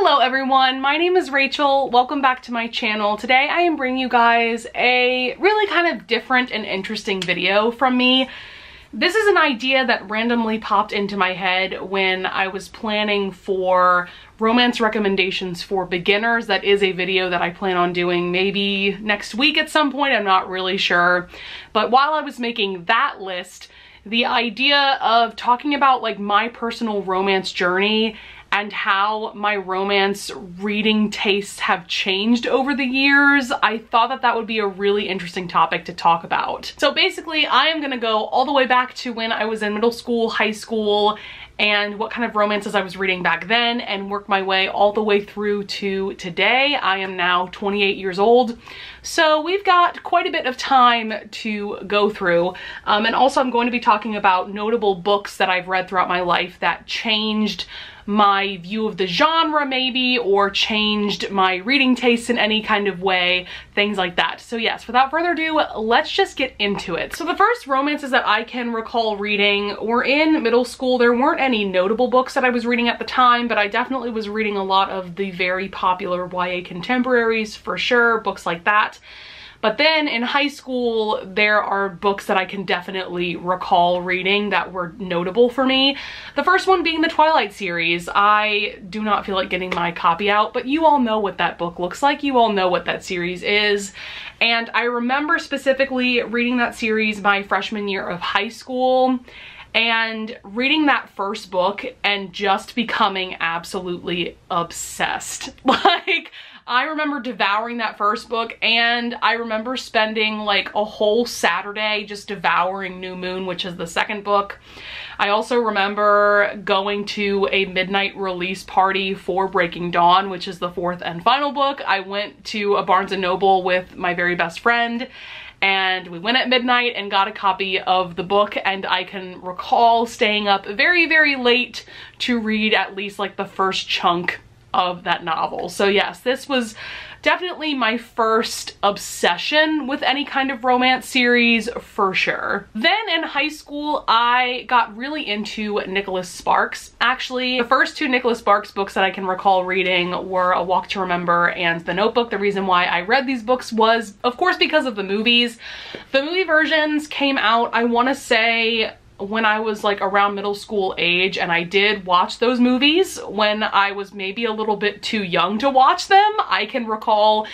Hello everyone, my name is Rachel. Welcome back to my channel. Today I am bringing you guys a really kind of different and interesting video from me. This is an idea that randomly popped into my head when I was planning for romance recommendations for beginners. That is a video that I plan on doing maybe next week at some point, I'm not really sure. But while I was making that list, the idea of talking about like my personal romance journey and how my romance reading tastes have changed over the years, I thought that that would be a really interesting topic to talk about. So basically, I am gonna go all the way back to when I was in middle school, high school, and what kind of romances I was reading back then, and work my way all the way through to today. I am now 28 years old, so we've got quite a bit of time to go through. And also I'm going to be talking about notable books that I've read throughout my life that changed my view of the genre maybe, or changed my reading tastes in any kind of way, things like that. So yes, without further ado, let's just get into it. So the first romances that I can recall reading were in middle school. There weren't any notable books that I was reading at the time, but I definitely was reading a lot of the very popular YA contemporaries for sure, books like that. But then in high school, there are books that I can definitely recall reading that were notable for me. The first one being the Twilight series. I do not feel like getting my copy out, but you all know what that book looks like. You all know what that series is. And I remember specifically reading that series my freshman year of high school and reading that first book and just becoming absolutely obsessed. Like, I remember devouring that first book, and I remember spending like a whole Saturday just devouring New Moon, which is the second book. I also remember going to a midnight release party for Breaking Dawn, which is the fourth and final book. I went to a Barnes & Noble with my very best friend, and we went at midnight and got a copy of the book, and I can recall staying up very, very late to read at least like the first chunk of that novel. So yes, this was definitely my first obsession with any kind of romance series for sure. Then in high school, I got really into Nicholas Sparks. Actually, the first two Nicholas Sparks books that I can recall reading were A Walk to Remember and The Notebook. The reason why I read these books was, of course, because of the movies. The movie versions came out, I want to say, when I was like around middle school age, and I did watch those movies when I was maybe a little bit too young to watch them. I can recall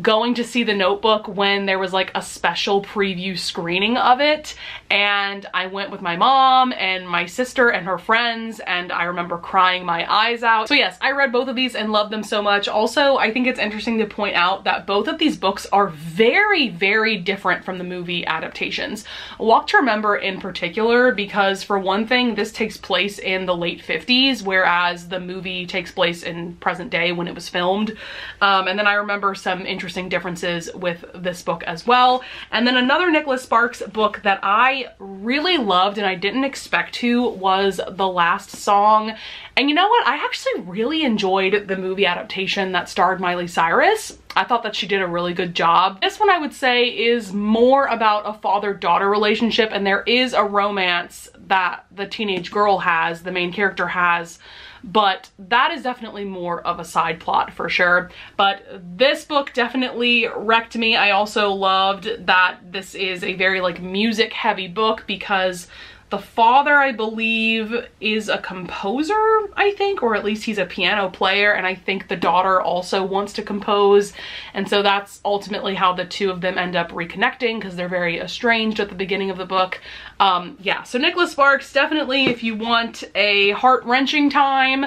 going to see The Notebook when there was like a special preview screening of it, and I went with my mom and my sister and her friends, and I remember crying my eyes out. So yes, I read both of these and loved them so much. Also, I think it's interesting to point out that both of these books are very, very different from the movie adaptations. A Walk to Remember in particular, because for one thing, this takes place in the late 50s, whereas the movie takes place in present day when it was filmed. And then I remember some interesting differences with this book as well. And then another Nicholas Sparks book that I really loved and I didn't expect to was The Last Song. And you know what? I actually really enjoyed the movie adaptation that starred Miley Cyrus. I thought that she did a really good job. This one I would say is more about a father-daughter relationship, and there is a romance that the teenage girl has, the main character has, but that is definitely more of a side plot for sure. But this book definitely wrecked me. I also loved that this is a very like music heavy book because the father, I believe, is a composer, I think, or at least he's a piano player, and I think the daughter also wants to compose, and so that's ultimately how the two of them end up reconnecting, because they're very estranged at the beginning of the book. Yeah, so Nicholas Sparks, definitely if you want a heart-wrenching time,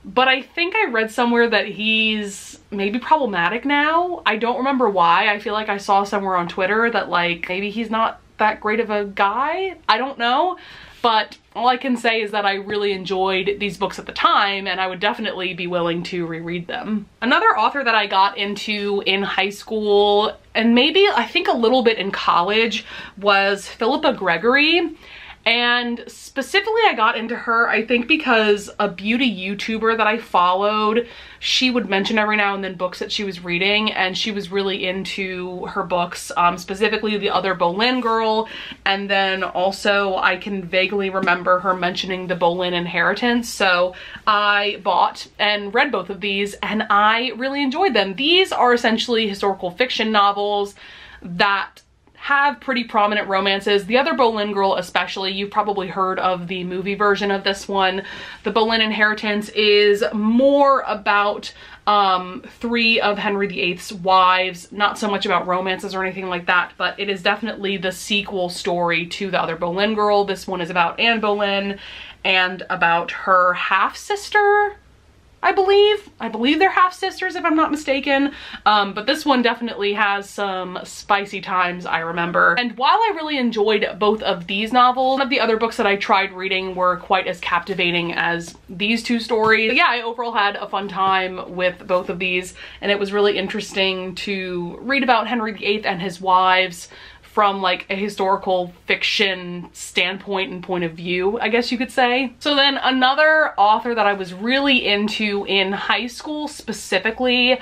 but I think I read somewhere that he's maybe problematic now. I don't remember why. I feel like I saw somewhere on Twitter that like maybe he's not that great of a guy. I don't know, but all I can say is that I really enjoyed these books at the time, and I would definitely be willing to reread them. Another author that I got into in high school, and maybe I think a little bit in college, was Philippa Gregory. And specifically I got into her, I think because a beauty YouTuber that I followed, she would mention every now and then books that she was reading, and she was really into her books, specifically The Other Boleyn Girl, and then also I can vaguely remember her mentioning the Boleyn Inheritance. So I bought and read both of these and I really enjoyed them. These are essentially historical fiction novels that have pretty prominent romances. The Other Boleyn Girl especially, you've probably heard of the movie version of this one. The Boleyn Inheritance is more about 3 of Henry VIII's wives, not so much about romances or anything like that, but it is definitely the sequel story to The Other Boleyn Girl. This one is about Anne Boleyn and about her half-sister, I believe they're half-sisters if I'm not mistaken, but this one definitely has some spicy times, I remember. And while I really enjoyed both of these novels, none of the other books that I tried reading were quite as captivating as these 2 stories. But yeah, I overall had a fun time with both of these, and it was really interesting to read about Henry VIII and his wives from like a historical fiction standpoint and point of view, I guess you could say. So then another author that I was really into in high school specifically,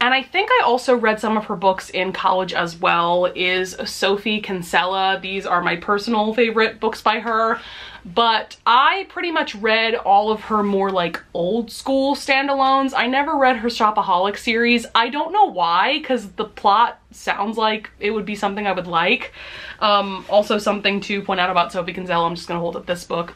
and I think I also read some of her books in college as well, is Sophie Kinsella. These are my personal favorite books by her, but I pretty much read all of her more like old school standalones. I never read her Shopaholic series. I don't know why, because the plot sounds like it would be something I would like. Also something to point out about Sophie Gonzale, I'm just gonna hold up this book,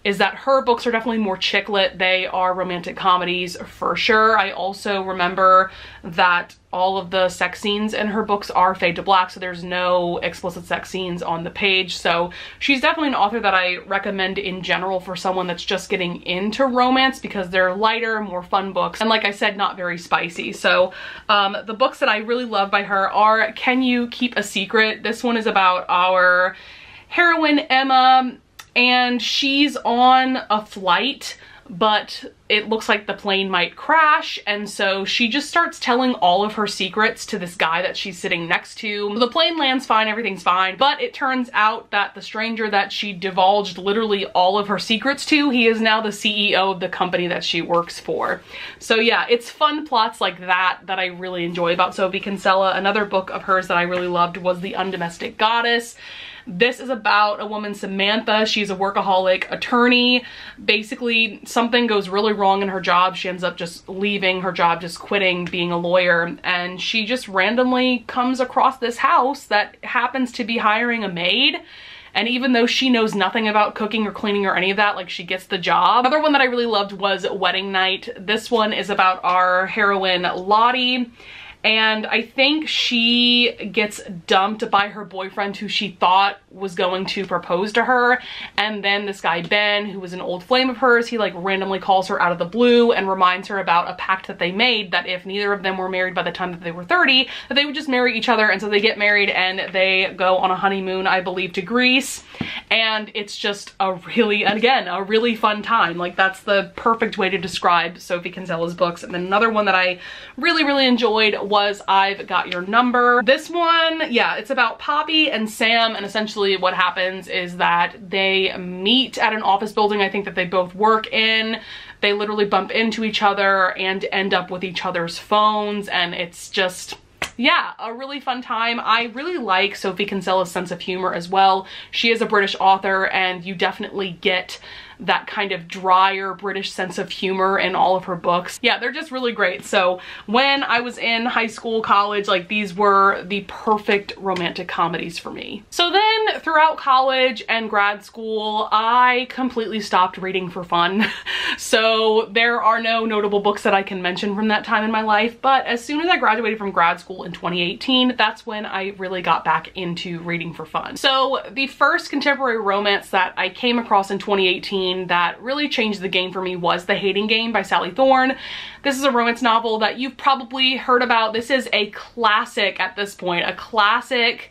is that her books are definitely more chick lit. They are romantic comedies for sure. I also remember that all of the sex scenes in her books are fade to black, so there's no explicit sex scenes on the page. So she's definitely an author that I recommend in general for someone that's just getting into romance, because they're lighter, more fun books, and like I said, not very spicy. So the books that I really love by her are Can You Keep a Secret? This one is about our heroine Emma, and she's on a flight, but it looks like the plane might crash, and so she just starts telling all of her secrets to this guy that she's sitting next to. The plane lands fine, everything's fine, but it turns out that the stranger that she divulged literally all of her secrets to, he is now the CEO of the company that she works for. So yeah, it's fun plots like that that I really enjoy about Sophie Kinsella. Another book of hers that I really loved was The Undomestic Goddess. This is about a woman, Samantha. She's a workaholic attorney. Basically, something goes really wrong in her job. She ends up just leaving her job, just quitting being a lawyer. And she just randomly comes across this house that happens to be hiring a maid. And even though she knows nothing about cooking or cleaning or any of that, like, she gets the job. Another one that I really loved was Wedding Night. This one is about our heroine, Lottie. And I think she gets dumped by her boyfriend, who she thought was going to propose to her. And then this guy, Ben, who was an old flame of hers, he like randomly calls her out of the blue and reminds her about a pact that they made, that if neither of them were married by the time that they were 30, that they would just marry each other. And so they get married and they go on a honeymoon, I believe, to Greece. And it's just a really, again, a really fun time. Like, that's the perfect way to describe Sophie Kinsella's books. And then another one that I really, really enjoyed was I've Got Your Number. This one, yeah, it's about Poppy and Sam, and essentially what happens is that they meet at an office building, I think, that they both work in. They literally bump into each other and end up with each other's phones, and it's just, yeah, a really fun time. I really like Sophie Kinsella's sense of humor as well. She is a British author, and you definitely get that kind of drier British sense of humor in all of her books. Yeah, they're just really great. So when I was in high school, college, like, these were the perfect romantic comedies for me. So then throughout college and grad school, I completely stopped reading for fun. So there are no notable books that I can mention from that time in my life, but as soon as I graduated from grad school in 2018, that's when I really got back into reading for fun. So the first contemporary romance that I came across in 2018 that really changed the game for me was The Hating Game by Sally Thorne. This is a romance novel that you've probably heard about. This is a classic at this point, a classic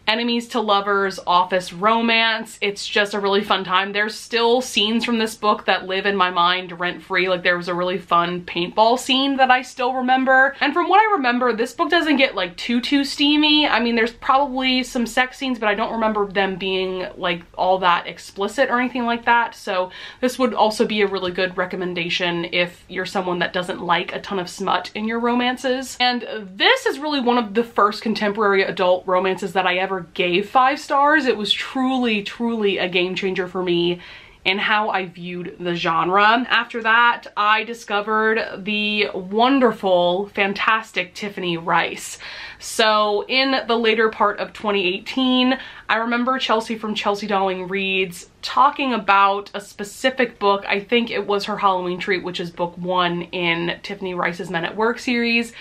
enemies to lovers, office romance. It's just a really fun time. There's still scenes from this book that live in my mind rent-free. Like there was a really fun paintball scene that I still remember. And from what I remember, this book doesn't get like too steamy. I mean, there's probably some sex scenes, but I don't remember them being like all that explicit or anything like that. So this would also be a really good recommendation if you're someone that doesn't like a ton of smut in your romances. And this is really one of the first contemporary adult romances that I ever gave 5 stars. It was truly a game changer for me in how I viewed the genre. After that, I discovered the wonderful, fantastic Tiffany Rice. So in the later part of 2018, I remember Chelsea from Chelsea Darling Reads talking about a specific book. I think it was her Halloween treat, which is book 1 in Tiffany Rice's Men at Work series.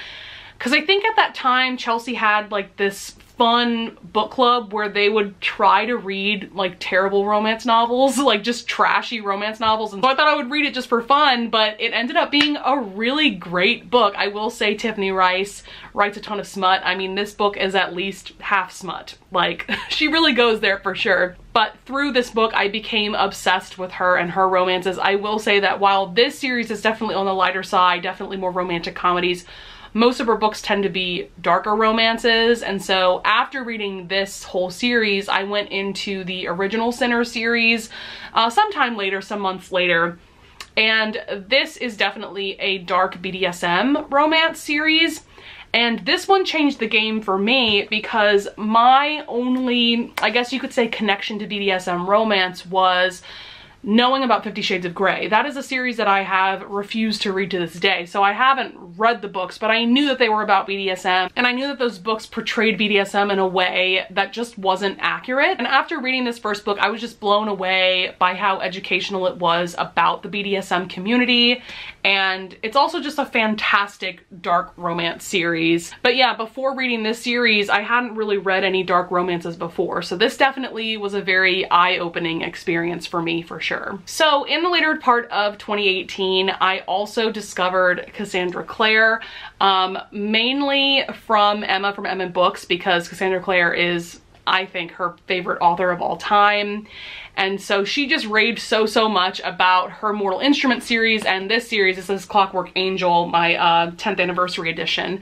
Because I think at that time, Chelsea had like this fun book club where they would try to read like terrible romance novels, like just trashy romance novels. And so I thought I would read it just for fun, but it ended up being a really great book. I will say Tiffany Rice writes a ton of smut. I mean, this book is at least half smut. Like, she really goes there for sure. But through this book, I became obsessed with her and her romances. I will say that while this series is definitely on the lighter side, definitely more romantic comedies, most of her books tend to be darker romances. And so after reading this whole series, I went into the original Sinner series sometime later, some months later. And this is definitely a dark BDSM romance series. And this one changed the game for me because my only, I guess you could say, connection to BDSM romance was knowing about 50 Shades of Grey. That is a series that I have refused to read to this day. So I haven't read the books, but I knew that they were about BDSM, and I knew that those books portrayed BDSM in a way that just wasn't accurate. And after reading this first book, I was just blown away by how educational it was about the BDSM community. And it's also just a fantastic dark romance series. But yeah, before reading this series, I hadn't really read any dark romances before. So this definitely was a very eye-opening experience for me, for sure. So in the later part of 2018, I also discovered Cassandra Clare, mainly from Emma from Emma Books, because Cassandra Clare is, I think, her favorite author of all time. And so she just raved so much about her Mortal Instrument series, and this series, this is Clockwork Angel, my 10th anniversary edition.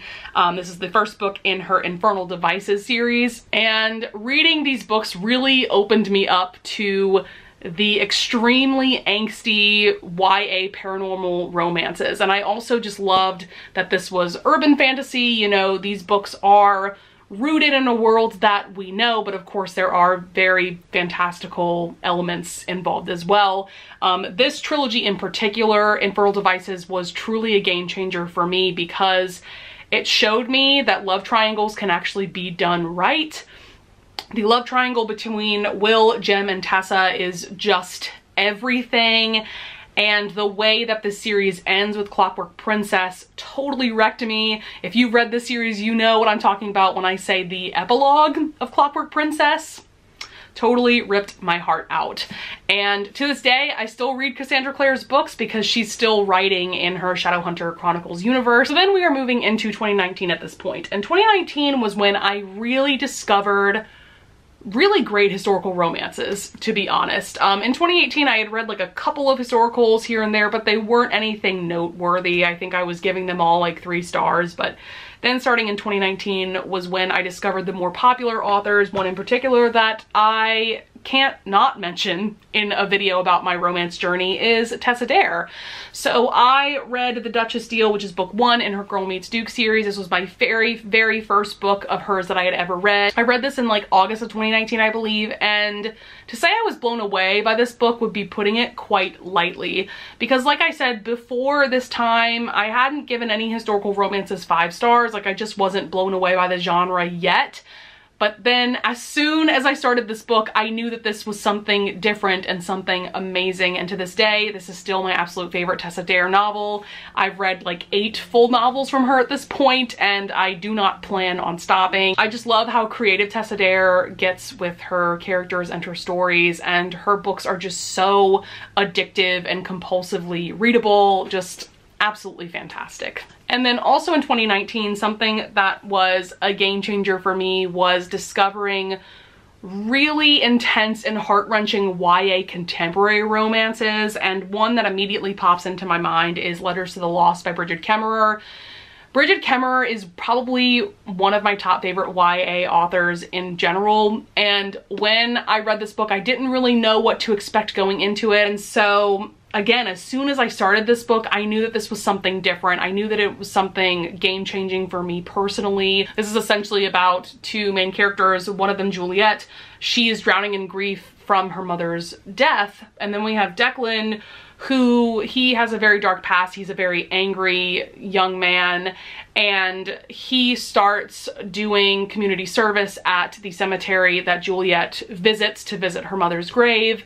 This is the first book in her Infernal Devices series, and reading these books really opened me up to the extremely angsty YA paranormal romances. And I also just loved that this was urban fantasy. You know, these books are rooted in a world that we know, but of course there are very fantastical elements involved as well. This trilogy in particular, Infernal Devices, was truly a game changer for me because it showed me that love triangles can actually be done right. The love triangle between Will, Jem, and Tessa is just everything. And the way that the series ends with Clockwork Princess totally wrecked me. If you've read this series, you know what I'm talking about when I say the epilogue of Clockwork Princess. Totally ripped my heart out. And to this day, I still read Cassandra Clare's books because she's still writing in her Shadowhunter Chronicles universe. So then we are moving into 2019 at this point. And 2019 was when I really discovered really great historical romances, to be honest. In 2018, I had read like a couple of historicals here and there, but they weren't anything noteworthy. I think I was giving them all like 3 stars, but then starting in 2019 was when I discovered the more popular authors, one in particular that I can't not mention in a video about my romance journey is Tessa Dare. So I read The Duchess Deal, which is book 1 in her Girl Meets Duke series. This was my very first book of hers that I had ever read. I read this in like August of 2019, I believe, and to say I was blown away by this book would be putting it quite lightly, because like I said, before this time, I hadn't given any historical romances 5 stars. Like, I just wasn't blown away by the genre yet. But then as soon as I started this book, I knew that this was something different and something amazing. And to this day, this is still my absolute favorite Tessa Dare novel. I've read like 8 full novels from her at this point, and I do not plan on stopping. I just love how creative Tessa Dare gets with her characters and her stories, and her books are just so addictive and compulsively readable. Just absolutely fantastic. And then also in 2019, something that was a game changer for me was discovering really intense and heart-wrenching YA contemporary romances, and one that immediately pops into my mind is Letters to the Lost by Bridget Kemmerer. Bridget Kemmerer is probably one of my top favorite YA authors in general, and when I read this book, I didn't really know what to expect going into it, and so again, as soon as I started this book, I knew that this was something different. I knew that it was something game-changing for me personally. This is essentially about two main characters, one of them Juliet. She is drowning in grief from her mother's death, and then we have Declan, who he has a very dark past. He's a very angry young man, and he starts doing community service at the cemetery that Juliet visits to visit her mother's grave,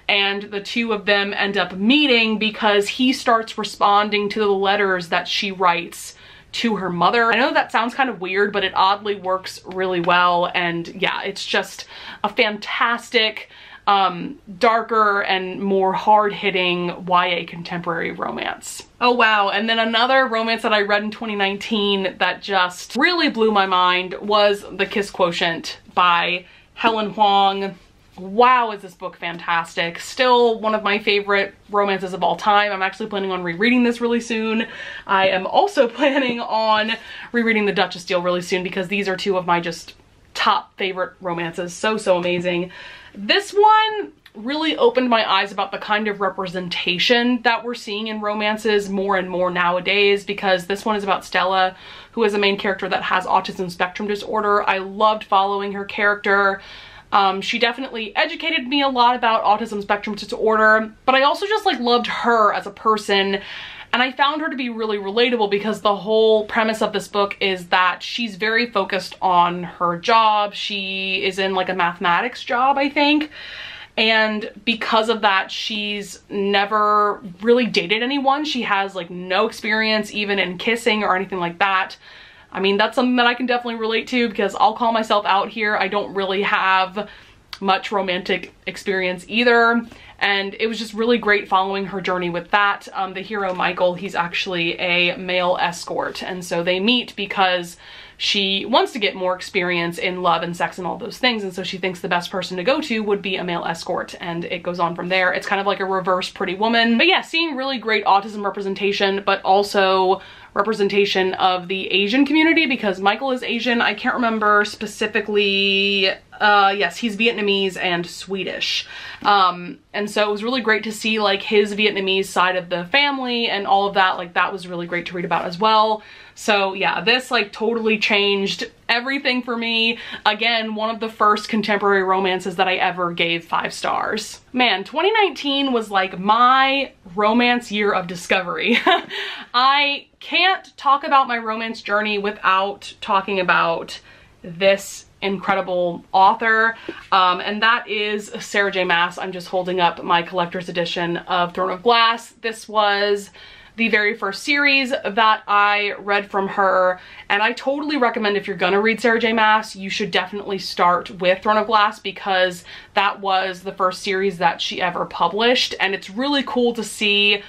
and the two of them end up meeting because he starts responding to the letters that she writes to her mother. I know that sounds kind of weird, but it oddly works really well, and yeah, it's just a fantastic darker and more hard-hitting YA contemporary romance. Oh wow, and then another romance that I read in 2019 that just really blew my mind was The Kiss Quotient by Helen Huang. Wow, is this book fantastic. Still one of my favorite romances of all time. I'm actually planning on rereading this really soon. I am also planning on rereading The Duchess Deal really soon because these are two of my just top favorite romances. So amazing. This one really opened my eyes about the kind of representation that we're seeing in romances more and more nowadays, because this one is about Stella, who is a main character that has autism spectrum disorder. I loved following her character. She definitely educated me a lot about autism spectrum disorder, but I also just like loved her as a person. And I found her to be really relatable because the whole premise of this book is that she's very focused on her job. She is in like a mathematics job, I think. And because of that, she's never really dated anyone. She has like no experience even in kissing or anything like that. I mean, that's something that I can definitely relate to because I'll call myself out here. I don't really have much romantic experience either. And it was just really great following her journey with that. The hero, Michael, he's actually a male escort. And so they meet because she wants to get more experience in love and sex and all those things. And so she thinks the best person to go to would be a male escort. And it goes on from there. It's kind of like a reverse Pretty Woman. But yeah, seeing really great autism representation, but also representation of the Asian community because Michael is Asian. I can't remember specifically. Yes, he's Vietnamese and Swedish. And so it was really great to see like his Vietnamese side of the family and all of that. Like that was really great to read about as well. So yeah, this like totally changed everything for me. Again, one of the first contemporary romances that I ever gave 5 stars. Man, 2019 was like my romance year of discovery. I can't talk about my romance journey without talking about this incredible author, and that is Sarah J Maas. I'm just holding up my collector's edition of Throne of Glass. This was the very first series that I read from her, and I totally recommend if you're gonna read Sarah J Maas, you should definitely start with Throne of Glass because that was the first series that she ever published, and it's really cool to see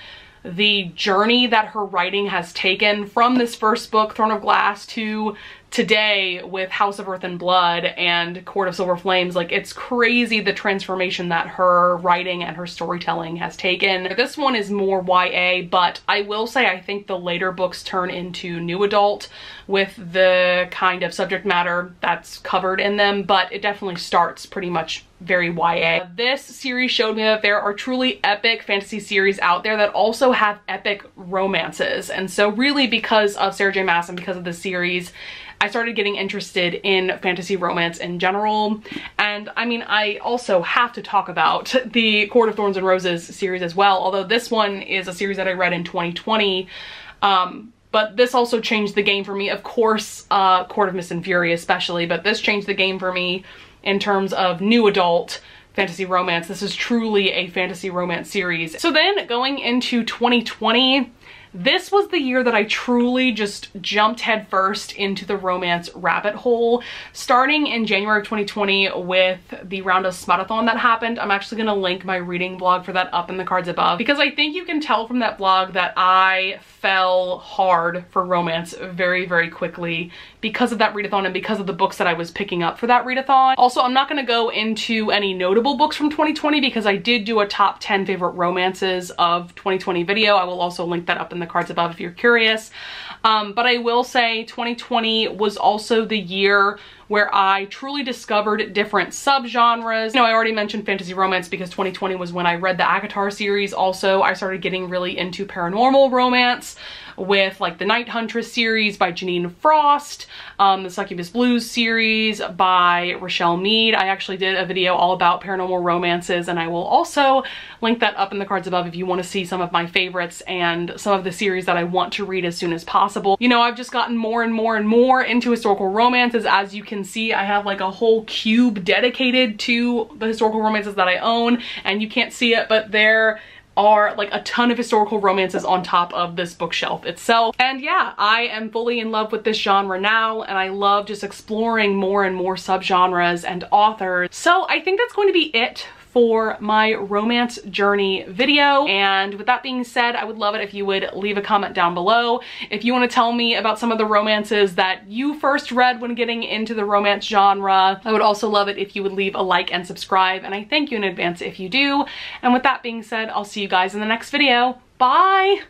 the journey that her writing has taken from this first book, Throne of Glass, to today with House of Earth and Blood and Court of Silver Flames. Like, it's crazy the transformation that her writing and her storytelling has taken. This one is more YA, but I will say I think the later books turn into new adult with the kind of subject matter that's covered in them, but it definitely starts pretty much very YA. This series showed me that there are truly epic fantasy series out there that also have epic romances. And so really because of Sarah J Maas and because of this series, I started getting interested in fantasy romance in general. And I mean, I also have to talk about the Court of Thorns and Roses series as well, although this one is a series that I read in 2020. But this also changed the game for me. Of course, Court of Mist and Fury especially, but this changed the game for me in terms of new adult fantasy romance. This is truly a fantasy romance series. So then going into 2020, This was the year that I truly just jumped headfirst into the romance rabbit hole, starting in January of 2020 with the Round of Smutathon that happened. I'm actually going to link my reading blog for that up in the cards above, because I think you can tell from that blog that I fell hard for romance very, very quickly because of that readathon and because of the books that I was picking up for that readathon. Also, I'm not going to go into any notable books from 2020 because I did do a top 10 favorite romances of 2020 video. I will also link that up in the cards above if you're curious. But I will say 2020 was also the year where I truly discovered different subgenres. You know, I already mentioned fantasy romance because 2020 was when I read the ACOTAR series. Also, I started getting really into paranormal romance with like the Night Huntress series by Janine Frost, the Succubus Blues series by Rochelle Mead. I actually did a video all about paranormal romances, and I will also link that up in the cards above if you want to see some of my favorites and some of the series that I want to read as soon as possible. You know, I've just gotten more and more and more into historical romances. As you can see, I have like a whole cube dedicated to the historical romances that I own, and you can't see it, but there are like a ton of historical romances on top of this bookshelf itself. And yeah, I am fully in love with this genre now, and I love just exploring more and more subgenres and authors. So I think that's going to be it for my romance journey video. And with that being said, I would love it if you would leave a comment down below. If you want to tell me about some of the romances that you first read when getting into the romance genre, I would also love it if you would leave a like and subscribe, and I thank you in advance if you do. And with that being said, I'll see you guys in the next video. Bye!